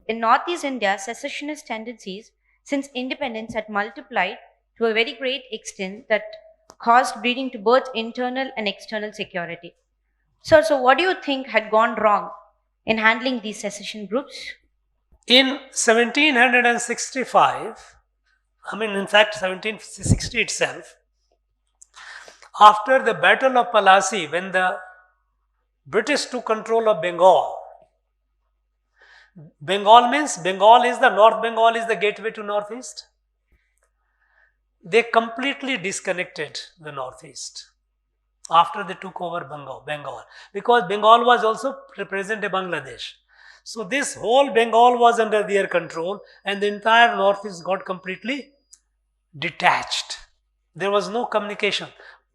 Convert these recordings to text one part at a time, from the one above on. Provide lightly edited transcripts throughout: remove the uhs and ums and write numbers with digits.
In Northeast India, secessionist tendencies since independence had multiplied to a very great extent that caused bleeding to both internal and external security. So what do you think had gone wrong in handling these secession groups? In 1765, in fact 1760 itself, after the Battle of Palasi, when the British took control of Bengal, Bengal means Bengal is the North Bengal is the gateway to Northeast. They completely disconnected the Northeast after they took over Bengal, because Bengal was also present in Bangladesh. So this whole Bengal was under their control, and the entire Northeast got completely detached. There was no communication.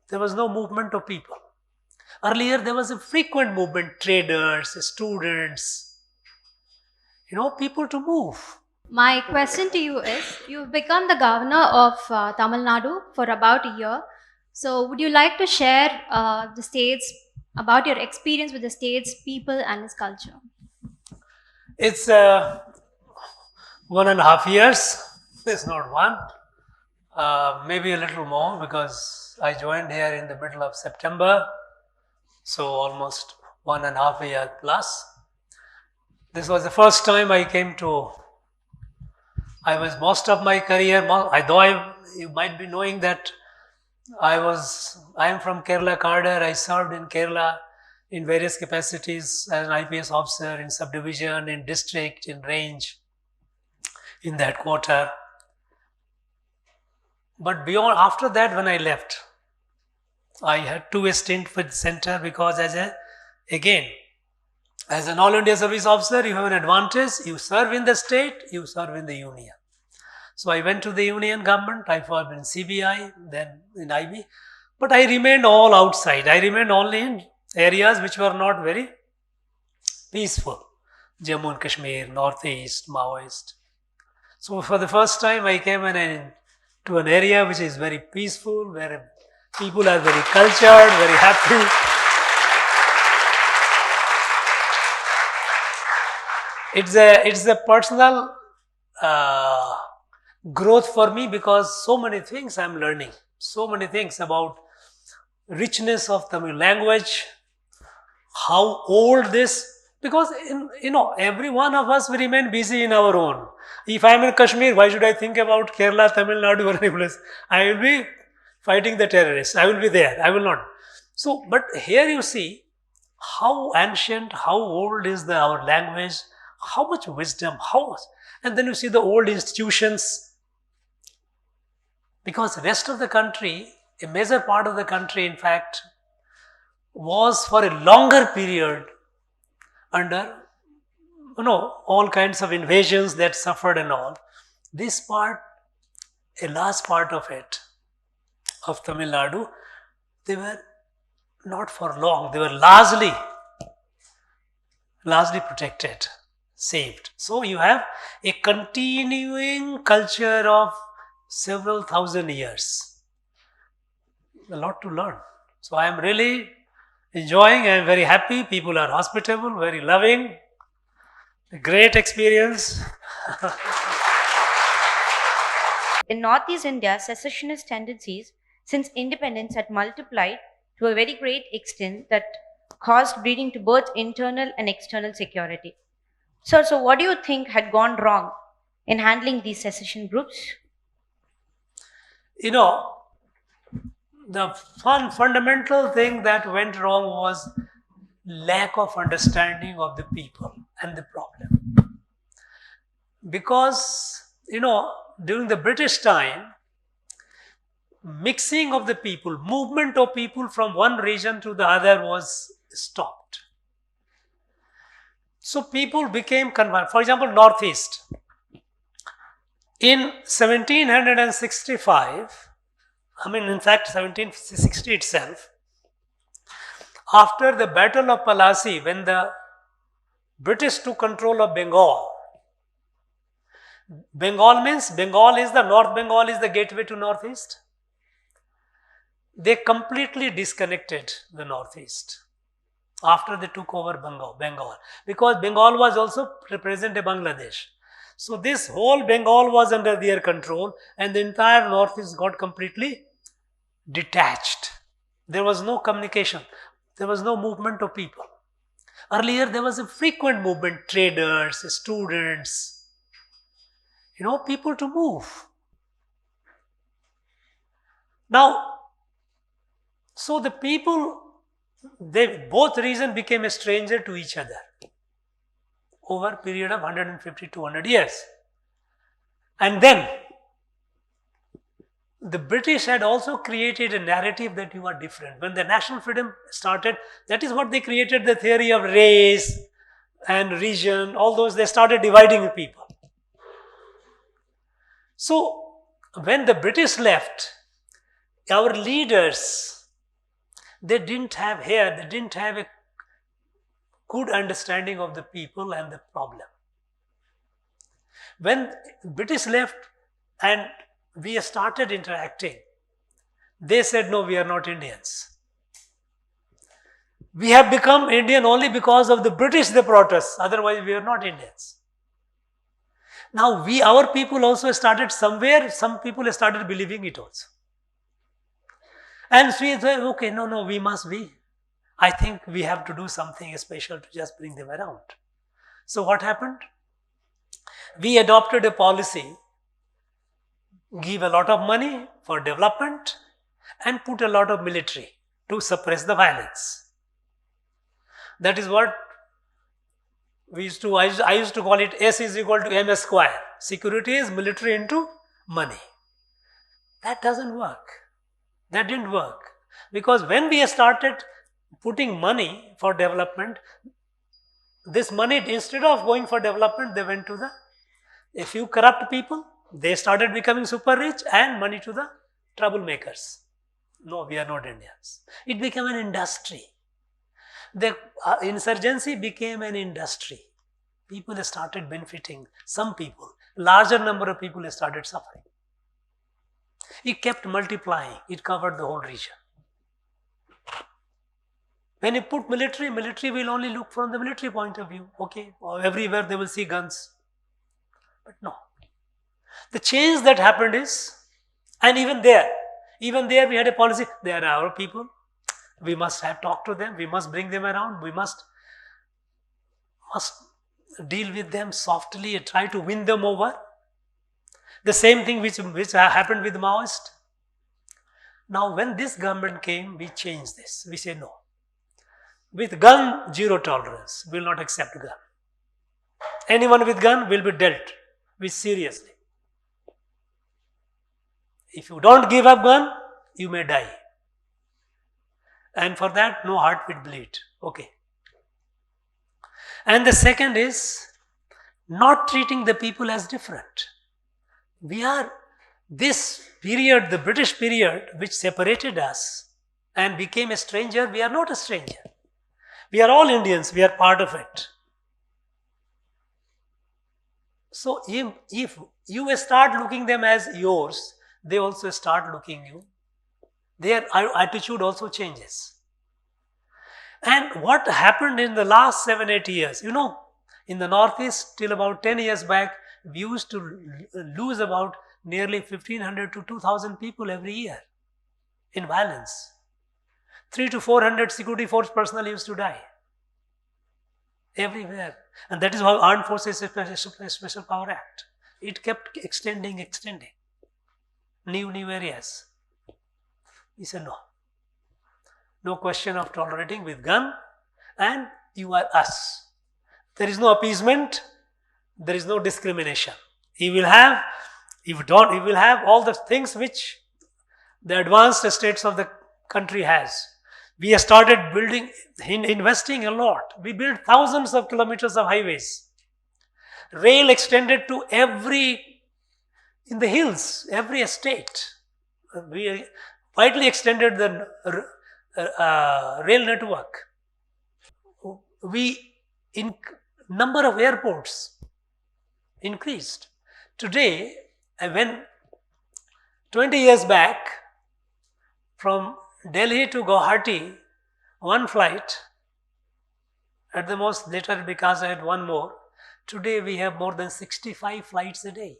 There was no movement of people. Earlier there was a frequent movement, traders, students, people to move. My question to you is, you've become the governor of Tamil Nadu for about a year. So would you like to share the states, about your experience with the state's people and its culture? It's 1.5 years. It's not one. Maybe a little more, because I joined here in the middle of September. So almost 1.5 years plus. This was the first time I came to. I was most of my career, you might be knowing that I am from Kerala cadre. I served in Kerala in various capacities as an IPS officer, in subdivision, in district, in range, in the headquarter. But after that, when I left, I had to stint with center, because as an All India Service Officer, you have an advantage. You serve in the state, you serve in the union. So I went to the union government, I served in CBI, then in IB. But I remained all outside. I remained only in areas which were not very peaceful. Jammu and Kashmir, Northeast, Maoist. So for the first time, I came to an area which is very peaceful, where people are very cultured, very happy. It's a personal growth for me, because so many things I'm learning. So many things about richness of Tamil language, how old this, because every one of us will remain busy in our own. If I'm in Kashmir, why should I think about Kerala, Tamil Nadu or any place? I will be fighting the terrorists. I will be there. I will not. So, but here you see how ancient, how old is our language, how much wisdom, and then you see the old institutions. Because the rest of the country, a major part of the country, in fact, was for a longer period under, all kinds of invasions that suffered and all. This part, a large part of it, of Tamil Nadu, they were not for long. They were largely protected, saved. So you have a continuing culture of several thousand years. A lot to learn. So I am really enjoying. I am very happy. People are hospitable, very loving. A great experience. In Northeast India, secessionist tendencies since independence had multiplied to a very great extent that caused bleeding to both internal and external security. So what do you think had gone wrong in handling these secession groups? The fundamental thing that went wrong was lack of understanding of the people and the problem. Because, during the British time, mixing of the people, movement of people from one region to the other was stopped. So people became confined. For example, Northeast. In 1765, in fact 1760 itself, after the Battle of Palasi, when the British took control of Bengal, Bengal means Bengal is the North Bengal is the gateway to Northeast. They completely disconnected the Northeast after they took over Bengal, because Bengal was also present in Bangladesh. So this whole Bengal was under their control, and the entire northeast got completely detached. There was no communication. There was no movement of people. Earlier, there was a frequent movement, traders, students, people to move. Now, so the people, both regions became a stranger to each other over a period of 150, 200 years. And then, the British had also created a narrative that you are different. When the national freedom started, that is what they created, the theory of race and region, all those, they started dividing people. So, when the British left, our leaders, they didn't have a good understanding of the people and the problem. When British left and we started interacting, they said, no, we are not Indians. We have become Indian only because of the British they brought us, otherwise we are not Indians. Now our people also started somewhere, some people started believing it also. And so we said, okay, no, we must be. I think we have to do something special to just bring them around. So what happened? We adopted a policy, give a lot of money for development and put a lot of military to suppress the violence. That is what I used to call it S is equal to MS square. Security is military into money. That doesn't work. That didn't work. Because when we started putting money for development, this money, instead of going for development, they went to a few corrupt people. They started becoming super rich and money to the troublemakers. No, we are not Indians. It became an industry. The insurgency became an industry. People started benefiting. Some people, larger number of people started suffering. It kept multiplying. It covered the whole region. When you put military will only look from the military point of view. Okay, everywhere they will see guns. But no. The change that happened is, and even there we had a policy, they are our people. We must have talked to them. We must bring them around. We must deal with them softly and try to win them over. The same thing which happened with Maoist. Now when this government came, we changed this. We say no. With gun, zero tolerance. We will not accept gun. Anyone with gun will be dealt with seriously. If you don't give up gun, you may die. And for that, no heart will bleed. Okay. And the second is not treating the people as different. This period, the British period, which separated us and became a stranger, we are not a stranger. We are all Indians. We are part of it. So if you start looking them as yours, they also start looking you. Their attitude also changes. And what happened in the last 7-8 years, in the Northeast till about 10 years back, we used to lose about nearly 1,500 to 2,000 people every year in violence. 300 to 400 security force personnel used to die everywhere. And that is how Armed Forces Special Power Act. It kept extending. New areas. We said no. No question of tolerating with gun, and you are us. There is no appeasement. There is no discrimination. You will have all the things which the advanced states of the country has. We have started investing a lot. We built thousands of kilometers of highways. Rail extended to in the hills, every estate. We widely extended the rail network. Number of airports increased. Today, when 20 years back, from Delhi to Guwahati, one flight At the most, later because I had one more. Today we have more than 65 flights a day.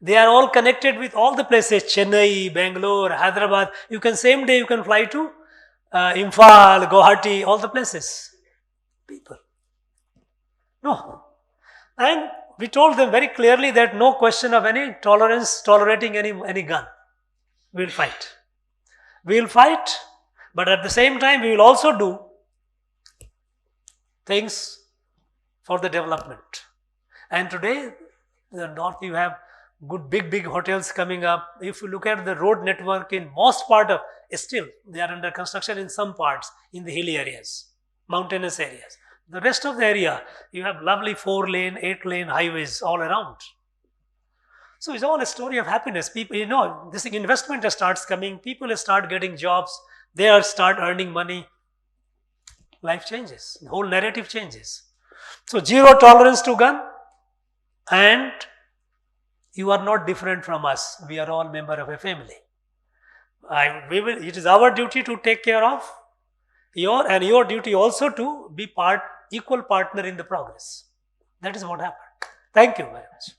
They are all connected with all the places, Chennai, Bangalore, Hyderabad. You can same day you can fly to Imphal, Guwahati, all the places. People. No. And we told them very clearly that no question of any tolerating any gun. We will fight. We will fight, but at the same time we will also do things for the development. And today, the north you have good big hotels coming up. If you look at the road network in most part of, still they are under construction in some parts in the hilly areas, mountainous areas. The rest of the area, you have lovely 4-lane, 8-lane highways all around. So it's all a story of happiness. People, this investment starts coming, people start getting jobs, they start earning money. Life changes, the whole narrative changes. So zero tolerance to gun, and you are not different from us. We are all member of a family. It is our duty to take care of your duty also to be equal partner in the progress. That is what happened. Thank you very much.